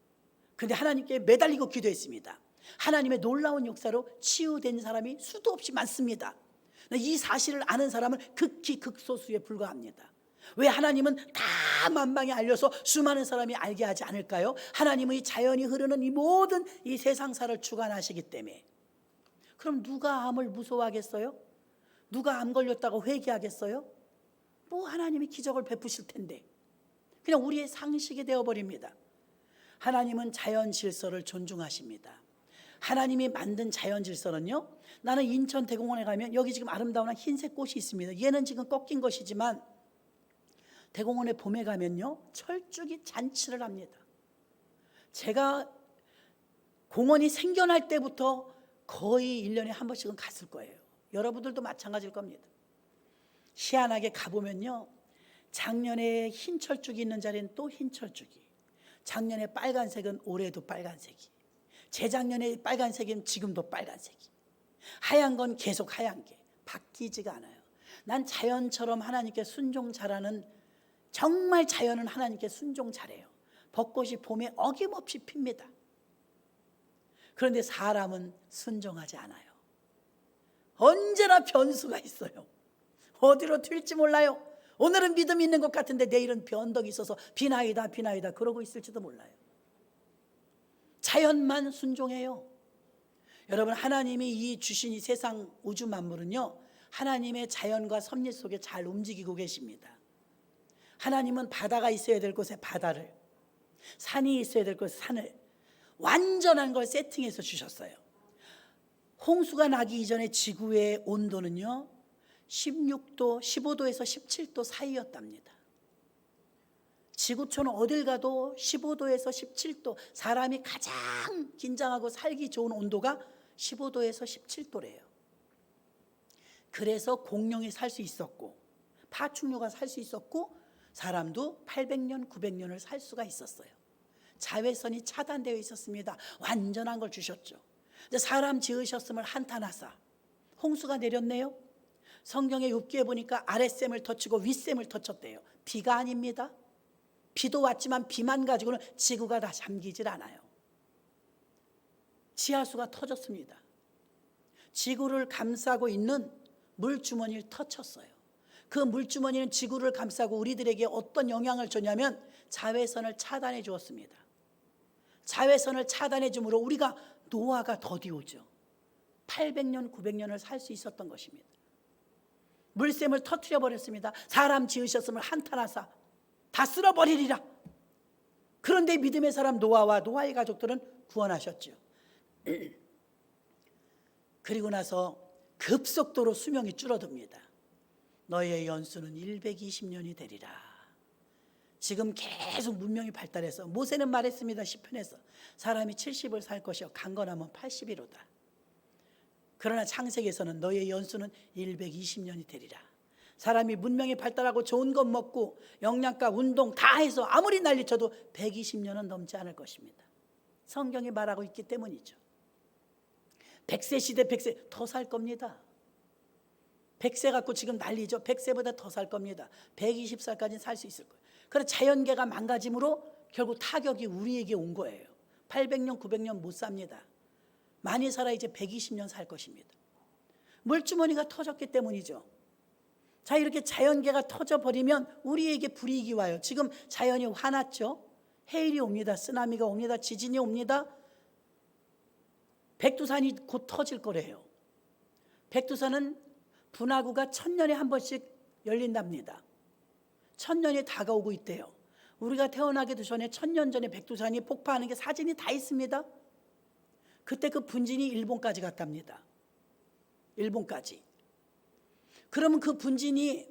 근데 하나님께 매달리고 기도했습니다. 하나님의 놀라운 역사로 치유된 사람이 수도 없이 많습니다. 이 사실을 아는 사람은 극히 극소수에 불과합니다. 왜 하나님은 다 만방에 알려서 수많은 사람이 알게 하지 않을까요? 하나님의 자연이 흐르는 이 모든 이 세상사를 주관하시기 때문에. 그럼 누가 암을 무서워하겠어요? 누가 암 걸렸다고 회개하겠어요? 뭐 하나님이 기적을 베푸실 텐데. 그냥 우리의 상식이 되어버립니다. 하나님은 자연 질서를 존중하십니다. 하나님이 만든 자연 질서는요, 나는 인천 대공원에 가면 여기 지금 아름다운 흰색 꽃이 있습니다. 얘는 지금 꺾인 것이지만 대공원에 봄에 가면요, 철쭉이 잔치를 합니다. 제가 공원이 생겨날 때부터 거의 1년에 한 번씩은 갔을 거예요. 여러분들도 마찬가지일 겁니다. 희한하게 가보면요, 작년에 흰 철쭉이 있는 자리는 또 흰 철쭉이, 작년에 빨간색은 올해도 빨간색이, 재작년에 빨간색은 지금도 빨간색이, 하얀 건 계속 하얀 게 바뀌지가 않아요. 난 자연처럼 하나님께 순종 잘하는, 정말 자연은 하나님께 순종 잘해요. 벚꽃이 봄에 어김없이 핍니다. 그런데 사람은 순종하지 않아요. 언제나 변수가 있어요. 어디로 튈지 몰라요. 오늘은 믿음이 있는 것 같은데 내일은 변덕이 있어서 비나이다 비나이다 그러고 있을지도 몰라요. 자연만 순종해요. 여러분, 하나님이 이 주신 이 세상 우주 만물은요, 하나님의 자연과 섭리 속에 잘 움직이고 계십니다. 하나님은 바다가 있어야 될 곳에 바다를, 산이 있어야 될 곳에 산을 완전한 걸 세팅해서 주셨어요. 홍수가 나기 이전에 지구의 온도는요 16도, 15도에서 17도 사이였답니다. 지구촌은 어딜 가도 15도에서 17도, 사람이 가장 긴장하고 살기 좋은 온도가 15도에서 17도래요. 그래서 공룡이 살 수 있었고 파충류가 살 수 있었고 사람도 800년, 900년을 살 수가 있었어요. 자외선이 차단되어 있었습니다. 완전한 걸 주셨죠. 사람 지으셨음을 한탄하사 홍수가 내렸네요. 성경의 욥기에 보니까 아랫샘을 터치고 윗샘을 터쳤대요. 비가 아닙니다. 비도 왔지만 비만 가지고는 지구가 다 잠기질 않아요. 지하수가 터졌습니다. 지구를 감싸고 있는 물주머니를 터쳤어요. 그 물주머니는 지구를 감싸고 우리들에게 어떤 영향을 줬냐면 자외선을 차단해 주었습니다. 자외선을 차단해 줌으로 우리가 노화가 더디오죠. 800년, 900년을 살 수 있었던 것입니다. 물샘을 터뜨려 버렸습니다. 사람 지으셨음을 한탄하사 다 쓸어버리리라. 그런데 믿음의 사람 노아와 노아의 가족들은 구원하셨죠. 그리고 나서 급속도로 수명이 줄어듭니다. 너의 연수는 120년이 되리라. 지금 계속 문명이 발달해서 모세는 말했습니다. 시편에서 사람이 70을 살 것이요 강건하면 80이로다. 그러나 창세기에서는 너의 연수는 120년이 되리라. 사람이 문명이 발달하고 좋은 것 먹고 영양가 운동 다 해서 아무리 난리쳐도 120년은 넘지 않을 것입니다. 성경이 말하고 있기 때문이죠. 100세 시대 100세 더 살 겁니다. 100세 갖고 지금 난리죠. 100세보다 더 살 겁니다. 120살까지는 살 수 있을 거예요. 그래서 자연계가 망가짐으로 결국 타격이 우리에게 온 거예요. 800년 900년 못 삽니다. 많이 살아 이제 120년 살 것입니다. 물주머니가 터졌기 때문이죠. 자, 이렇게 자연계가 터져버리면 우리에게 불이익이 와요. 지금 자연이 화났죠. 해일이 옵니다. 쓰나미가 옵니다. 지진이 옵니다. 백두산이 곧 터질 거래요. 백두산은 분화구가 1000년에 한 번씩 열린답니다. 1000년이 다가오고 있대요. 우리가 태어나기도 전에 1000년 전에 백두산이 폭파하는 게 사진이 다 있습니다. 그때 그 분진이 일본까지 갔답니다. 일본까지. 그러면 그 분진이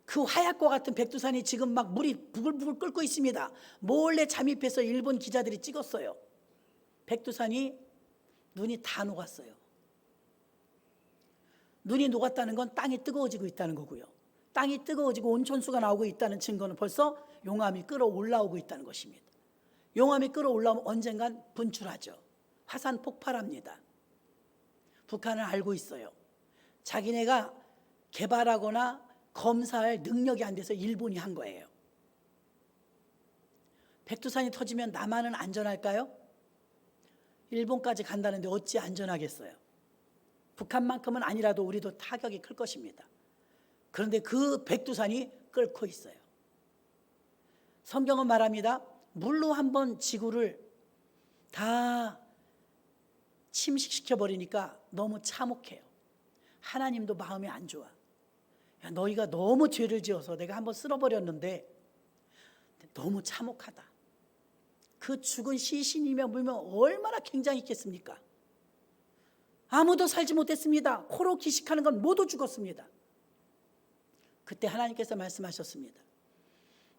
그 화약과 같은 백두산이 지금 막 물이 부글부글 끓고 있습니다. 몰래 잠입해서 일본 기자들이 찍었어요. 백두산이 눈이 다 녹았어요. 눈이 녹았다는 건 땅이 뜨거워지고 있다는 거고요. 땅이 뜨거워지고 온천수가 나오고 있다는 증거는 벌써 용암이 끓어올라오고 있다는 것입니다. 용암이 끓어올라오면 언젠간 분출하죠. 화산 폭발합니다. 북한은 알고 있어요. 자기네가 개발하거나 검사할 능력이 안 돼서 일본이 한 거예요. 백두산이 터지면 남한은 안전할까요? 일본까지 간다는데 어찌 안전하겠어요? 북한만큼은 아니라도 우리도 타격이 클 것입니다. 그런데 그 백두산이 끓고 있어요. 성경은 말합니다. 물로 한번 지구를 다 침식시켜 버리니까 너무 참혹해요. 하나님도 마음이 안 좋아. 야, 너희가 너무 죄를 지어서 내가 한번 쓸어버렸는데 너무 참혹하다. 그 죽은 시신이며 물면 얼마나 굉장히 있겠습니까? 아무도 살지 못했습니다. 코로 기식하는 건 모두 죽었습니다. 그때 하나님께서 말씀하셨습니다.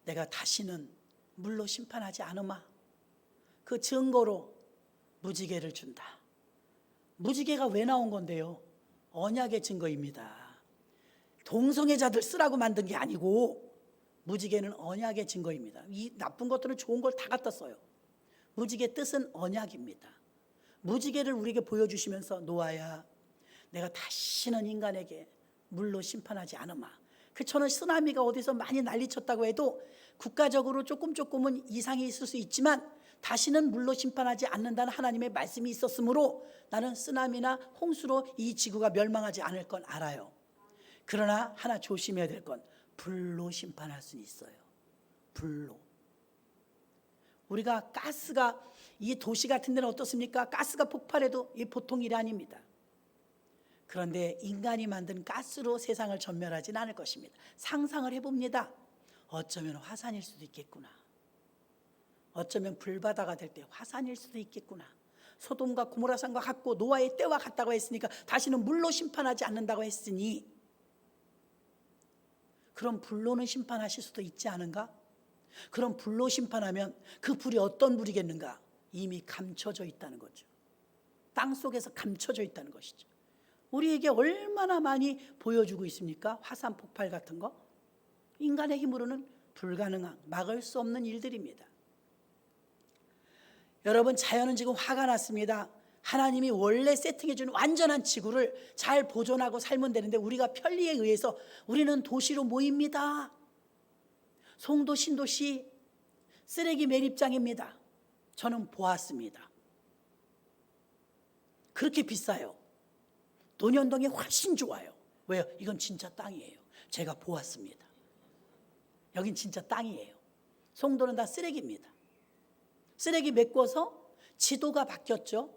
내가 다시는 물로 심판하지 않으마. 그 증거로 무지개를 준다. 무지개가 왜 나온 건데요? 언약의 증거입니다. 동성애자들 쓰라고 만든 게 아니고 무지개는 언약의 증거입니다. 이 나쁜 것들은 좋은 걸 다 갖다 써요. 무지개 뜻은 언약입니다. 무지개를 우리에게 보여주시면서 노아야, 내가 다시는 인간에게 물로 심판하지 않으마. 저는 쓰나미가 어디서 많이 난리쳤다고 해도 국가적으로 조금은 이상이 있을 수 있지만 다시는 물로 심판하지 않는다는 하나님의 말씀이 있었으므로 나는 쓰나미나 홍수로 이 지구가 멸망하지 않을 건 알아요. 그러나 하나 조심해야 될 건 불로 심판할 수 있어요. 불로. 우리가 가스가 이 도시 같은 데는 어떻습니까? 가스가 폭발해도 이 보통 일이 아닙니다. 그런데 인간이 만든 가스로 세상을 전멸하진 않을 것입니다. 상상을 해봅니다. 어쩌면 화산일 수도 있겠구나. 어쩌면 불바다가 될 때 화산일 수도 있겠구나. 소돔과 고모라산과 같고 노아의 때와 같다고 했으니까 다시는 물로 심판하지 않는다고 했으니 그럼 불로는 심판하실 수도 있지 않은가? 그럼 불로 심판하면 그 불이 어떤 불이겠는가? 이미 감춰져 있다는 거죠. 땅속에서 감춰져 있다는 것이죠. 우리에게 얼마나 많이 보여주고 있습니까? 화산 폭발 같은 거. 인간의 힘으로는 불가능한, 막을 수 없는 일들입니다. 여러분, 자연은 지금 화가 났습니다. 하나님이 원래 세팅해 준 완전한 지구를 잘 보존하고 살면 되는데 우리가 편리에 의해서 우리는 도시로 모입니다. 송도 신도시 쓰레기 매립장입니다. 저는 보았습니다. 그렇게 비싸요. 논현동이 훨씬 좋아요. 왜요? 이건 진짜 땅이에요. 제가 보았습니다. 여긴 진짜 땅이에요. 송도는 다 쓰레기입니다. 쓰레기 메꿔서 지도가 바뀌었죠.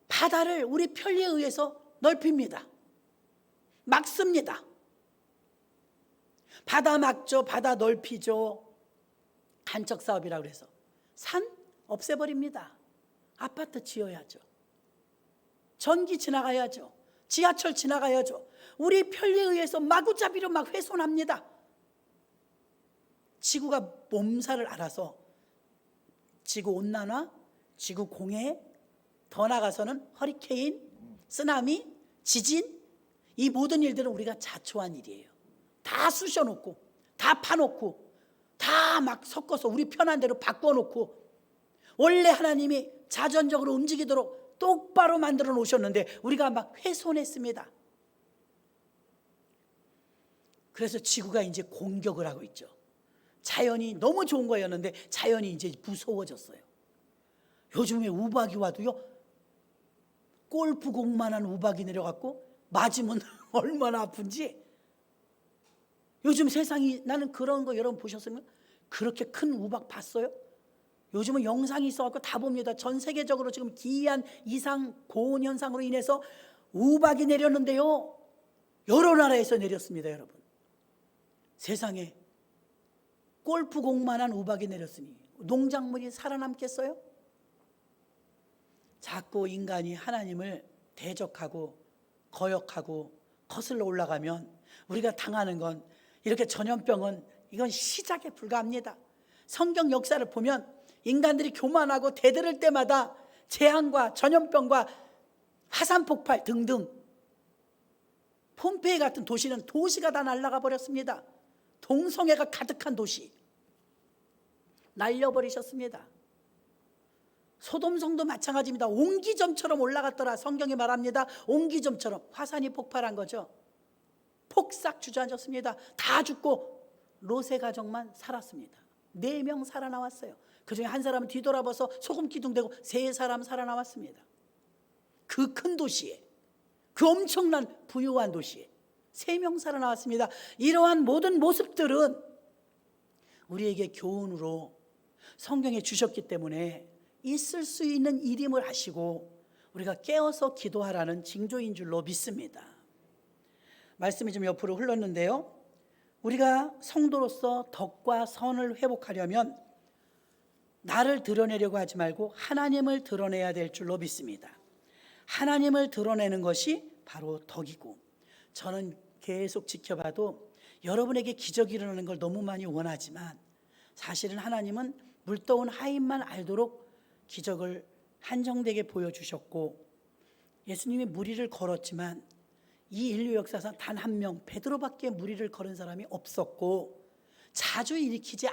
바다를 우리 편리에 의해서 넓힙니다. 막습니다. 바다 막죠. 바다 넓히죠. 간척 사업이라고 그래서 산 없애버립니다. 아파트 지어야죠. 전기 지나가야죠. 지하철 지나가야죠. 우리 편리에 의해서 마구잡이로 막 훼손합니다. 지구가 몸살을 알아서 지구온난화, 지구공해, 더 나아가서는 허리케인, 쓰나미, 지진, 이 모든 일들은 우리가 자초한 일이에요. 다 쑤셔놓고 다 파놓고 다 막 섞어서 우리 편한 대로 바꿔놓고 원래 하나님이 자전적으로 움직이도록 똑바로 만들어 놓으셨는데 우리가 막 훼손했습니다. 그래서 지구가 이제 공격을 하고 있죠. 자연이 너무 좋은 거였는데 자연이 이제 무서워졌어요. 요즘에 우박이 와도요, 골프공만한 우박이 내려갖고 맞으면 얼마나 아픈지. 요즘 세상이, 나는 그런 거 여러분 보셨으면 그렇게 큰 우박 봤어요? 요즘은 영상이 있어갖고 다 봅니다. 전 세계적으로 지금 기이한 이상 고온 현상으로 인해서 우박이 내렸는데요, 여러 나라에서 내렸습니다. 여러분, 세상에 골프공만한 우박이 내렸으니 농작물이 살아남겠어요? 자꾸 인간이 하나님을 대적하고 거역하고 거슬러 올라가면 우리가 당하는 건, 이렇게 전염병은 이건 시작에 불과합니다. 성경 역사를 보면 인간들이 교만하고 대들을 때마다 재앙과 전염병과 화산 폭발 등등, 폼페이 같은 도시는 도시가 다 날아가 버렸습니다. 동성애가 가득한 도시 날려버리셨습니다. 소돔성도 마찬가지입니다. 옹기점처럼 올라갔더라. 성경이 말합니다. 옹기점처럼 화산이 폭발한 거죠. 폭삭 주저앉았습니다. 다 죽고 롯의 가족만 살았습니다. 4명 살아나왔어요. 그중에 한 사람은 뒤돌아봐서 소금 기둥대고 3사람 살아나왔습니다. 그 큰 도시에, 그 엄청난 부유한 도시에 3명 살아나왔습니다. 이러한 모든 모습들은 우리에게 교훈으로 성경에 주셨기 때문에 있을 수 있는 일임을 아시고 우리가 깨어서 기도하라는 징조인 줄로 믿습니다. 말씀이 좀 옆으로 흘렀는데요, 우리가 성도로서 덕과 선을 회복하려면 나를 드러내려고 하지 말고 하나님을 드러내야 될 줄로 믿습니다. 하나님을 드러내는 것이 바로 덕이고, 저는 계속 지켜봐도 여러분에게 기적이 일어나는 걸 너무 많이 원하지만 사실은 하나님은 물떠온 하인만 알도록 기적을 한정되게 보여주셨고, 예수님이 무리를 걸었지만 이 인류 역사상 단 한 명, 베드로밖에 무리를 걸은 사람이 없었고 자주 일으키지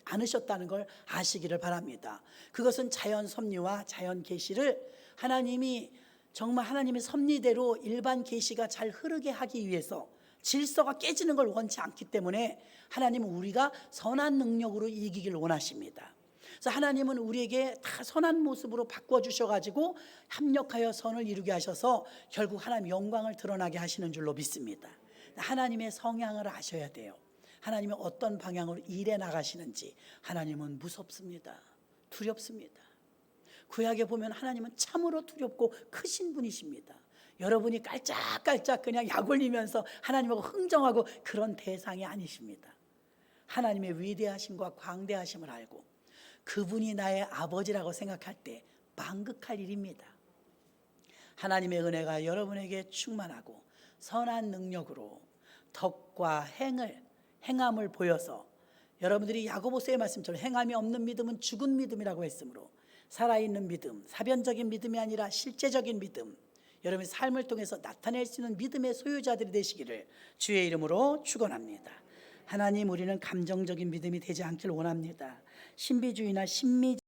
않으셨다는 걸 아시기를 바랍니다. 그것은 자연 섭리와 자연 계시를 하나님이 정말 하나님의 섭리대로 일반 계시가 잘 흐르게 하기 위해서, 질서가 깨지는 걸 원치 않기 때문에 하나님은 우리가 선한 능력으로 이기길 원하십니다. 그래서 하나님은 우리에게 다 선한 모습으로 바꿔주셔가지고 합력하여 선을 이루게 하셔서 결국 하나님 영광을 드러나게 하시는 줄로 믿습니다. 하나님의 성향을 아셔야 돼요. 하나님이 어떤 방향으로 일해 나가시는지. 하나님은 무섭습니다. 두렵습니다. 구약에 보면 하나님은 참으로 두렵고 크신 분이십니다. 여러분이 깔짝깔짝 그냥 약 올리면서 하나님하고 흥정하고 그런 대상이 아니십니다. 하나님의 위대하심과 광대하심을 알고 그분이 나의 아버지라고 생각할 때 만극할 일입니다. 하나님의 은혜가 여러분에게 충만하고 선한 능력으로 덕과 행함을 보여서, 여러분들이 야고보서의 말씀처럼 행함이 없는 믿음은 죽은 믿음이라고 했으므로 살아있는 믿음, 사변적인 믿음이 아니라 실제적인 믿음, 여러분의 삶을 통해서 나타낼 수 있는 믿음의 소유자들이 되시기를 주의 이름으로 축원합니다. 하나님, 우리는 감정적인 믿음이 되지 않기를 원합니다. 신비주의나 신미